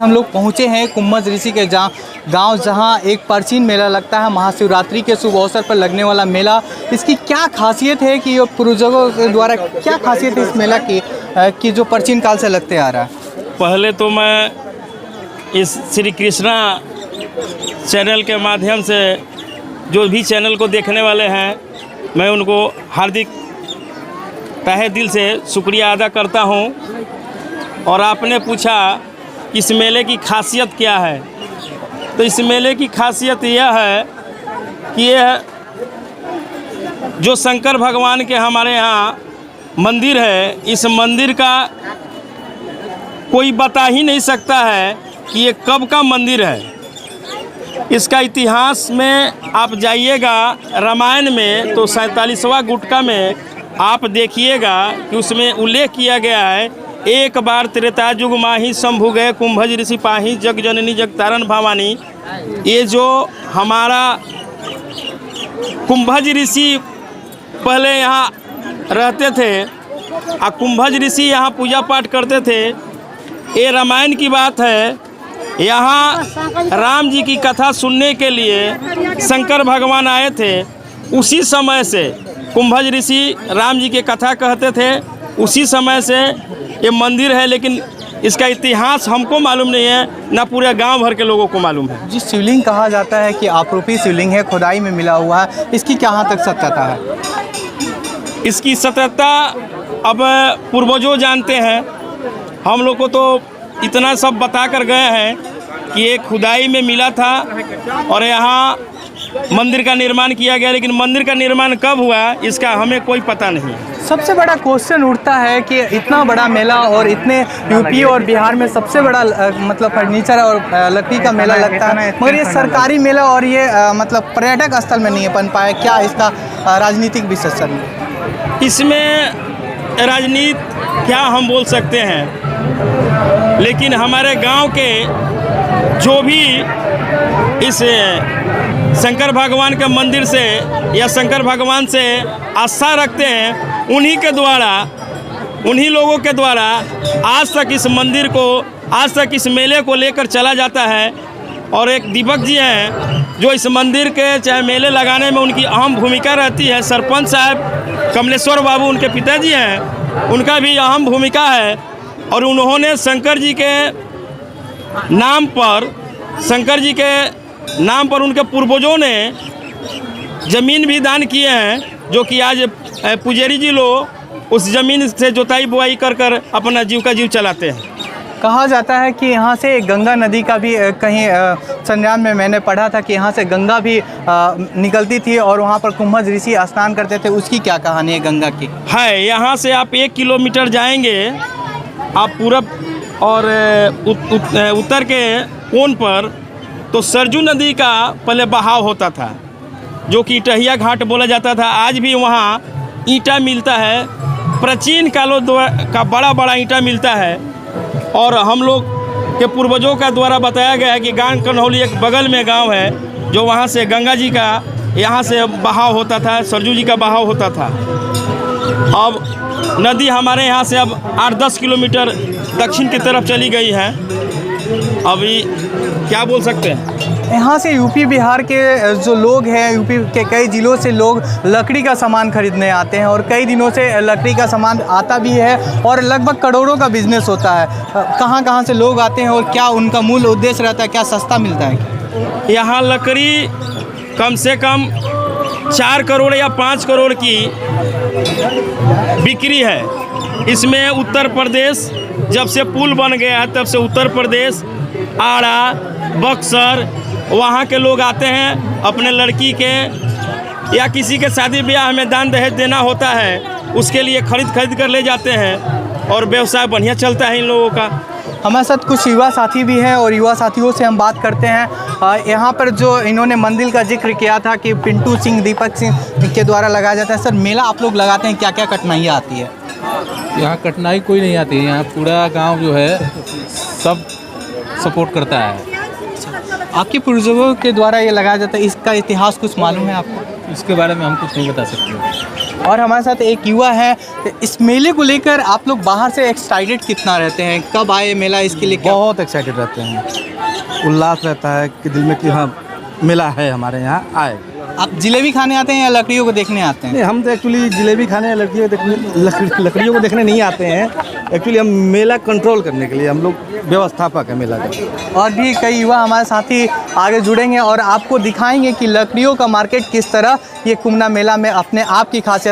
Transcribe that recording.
हम लोग पहुँचे हैं कुंभज ऋषि के गांव जहां एक प्राचीन मेला लगता है। महाशिवरात्रि के शुभ अवसर पर लगने वाला मेला, इसकी क्या खासियत है कि ये पूर्वजों के द्वारा क्या खासियत है इस मेला की कि जो प्राचीन काल से लगते आ रहा है। पहले तो मैं इस श्री कृष्णा चैनल के माध्यम से जो भी चैनल को देखने वाले हैं, मैं उनको हार्दिक तहे दिल से शुक्रिया अदा करता हूं। और आपने पूछा इस मेले की खासियत क्या है, तो इस मेले की खासियत यह है कि यह जो शंकर भगवान के हमारे यहाँ मंदिर है, इस मंदिर का कोई बता ही नहीं सकता है कि ये कब का मंदिर है। इसका इतिहास में आप जाइएगा रामायण में तो 47वां गुटका में आप देखिएगा कि उसमें उल्लेख किया गया है, एक बार त्रेता युग माही शंभु गए कुंभज ऋषि पाही जग जननी जग तारण भवानी। ये जो हमारा कुंभज ऋषि पहले यहाँ रहते थे और कुंभज ऋषि यहाँ पूजा पाठ करते थे। ये रामायण की बात है। यहाँ राम जी की कथा सुनने के लिए शंकर भगवान आए थे। उसी समय से कुंभज ऋषि राम जी की कथा कहते थे, उसी समय से ये मंदिर है। लेकिन इसका इतिहास हमको मालूम नहीं है, ना पूरे गांव भर के लोगों को मालूम है। जी, शिवलिंग कहा जाता है कि आपरूपी शिवलिंग है, खुदाई में मिला हुआ है, इसकी कहाँ तक सत्यता है? इसकी सत्यता अब पूर्वजों जानते हैं। हम लोग को तो इतना सब बता कर गए हैं कि ये खुदाई में मिला था और यहाँ मंदिर का निर्माण किया गया। लेकिन मंदिर का निर्माण कब हुआ इसका हमें कोई पता नहीं। सबसे बड़ा क्वेश्चन उठता है कि इतना बड़ा मेला और इतने यूपी और बिहार में सबसे बड़ा मतलब फर्नीचर और लकड़ी का मेला लगता है, मगर ये सरकारी मेला और ये मतलब पर्यटक स्थल में नहीं बन पाया। क्या इसका राजनीतिक विशेषण है? इसमें राजनीति क्या हम बोल सकते हैं, लेकिन हमारे गांव के जो भी इस शंकर भगवान के मंदिर से या शंकर भगवान से आस्था रखते हैं, उन्हीं के द्वारा, उन्हीं लोगों के द्वारा आज तक इस मंदिर को, आज तक इस मेले को लेकर चला जाता है। और एक दीपक जी हैं जो इस मंदिर के चाहे मेले लगाने में उनकी अहम भूमिका रहती है। सरपंच साहब कमलेश्वर बाबू उनके पिताजी हैं, उनका भी अहम भूमिका है। और उन्होंने शंकर जी के नाम पर, शंकर जी के नाम पर उनके पूर्वजों ने ज़मीन भी दान किए हैं, जो कि आज पुजारी जी लोग उस ज़मीन से जोताई बुआई कर कर अपना जीव का जीव चलाते हैं। कहा जाता है कि यहाँ से गंगा नदी का भी कहीं संज्ञान में मैंने पढ़ा था कि यहाँ से गंगा भी निकलती थी और वहाँ पर कुंभज ऋषि स्नान करते थे। उसकी क्या कहानी है गंगा की? है, यहाँ से आप 1 किलोमीटर जाएंगे, आप पूरब और उत्तर के कोण पर तो सरजू नदी का पहले बहाव होता था, जो कि इटहिया घाट बोला जाता था। आज भी वहाँ ईंटा मिलता है, प्राचीन कालों का बड़ा बड़ा ईंटा मिलता है। और हम लोग के पूर्वजों का द्वारा बताया गया है कि गांव कन्हौली एक बगल में गांव है, जो वहाँ से गंगा जी का यहाँ से बहाव होता था, सरजू जी का बहाव होता था। अब नदी हमारे यहाँ से अब 8-10 किलोमीटर दक्षिण की तरफ चली गई है। अभी क्या बोल सकते हैं, यहाँ से यूपी बिहार के जो लोग हैं, यूपी के कई ज़िलों से लोग लकड़ी का सामान खरीदने आते हैं और कई दिनों से लकड़ी का सामान आता भी है और लगभग करोड़ों का बिजनेस होता है। कहाँ कहाँ से लोग आते हैं और क्या उनका मूल उद्देश्य रहता है? क्या सस्ता मिलता है? यहाँ लकड़ी कम से कम 4 करोड़ या 5 करोड़ की बिक्री है। इसमें उत्तर प्रदेश, जब से पुल बन गया तब से उत्तर प्रदेश, आरा, बक्सर, वहाँ के लोग आते हैं। अपने लड़की के या किसी के शादी ब्याह में दान दहेज देना होता है, उसके लिए खरीद कर ले जाते हैं और व्यवसाय बढ़िया चलता है इन लोगों का। हमारे साथ कुछ युवा साथी भी हैं और युवा साथियों से हम बात करते हैं। यहाँ पर जो इन्होंने मंदिर का जिक्र किया था कि पिंटू सिंह, दीपक सिंह के द्वारा लगाया जाता है। सर, मेला आप लोग लगाते हैं, क्या क्या कठिनाइयाँ आती है? यहाँ कठिनाई कोई नहीं आती है। यहाँ पूरा गांव जो है सब सपोर्ट करता है। आपके पूर्वजों के द्वारा ये लगाया जाता है, इसका इतिहास कुछ मालूम है आपको? इसके बारे में हम कुछ नहीं बता सकते। और हमारे साथ एक युवा है, इस मेले को लेकर आप लोग बाहर से एक्साइटेड कितना रहते हैं? कब आए मेला, इसके लिए क्या? बहुत एक्साइटेड रहते हैं, उल्लास रहता है कि दिल में कि हाँ मेला है हमारे यहाँ आए। आप जलेबी खाने आते हैं या लकड़ियों को देखने आते हैं? नहीं, हम तो एक्चुअली जलेबी खाने लकड़ियों को देखने नहीं आते हैं। एक्चुअली हम मेला कंट्रोल करने के लिए हम लोग व्यवस्थापक है मेला का। और भी कई युवा हमारे साथी आगे जुड़ेंगे और आपको दिखाएंगे कि लकड़ियों का मार्केट किस तरह ये कुंभना मेला में अपने आप की खासियत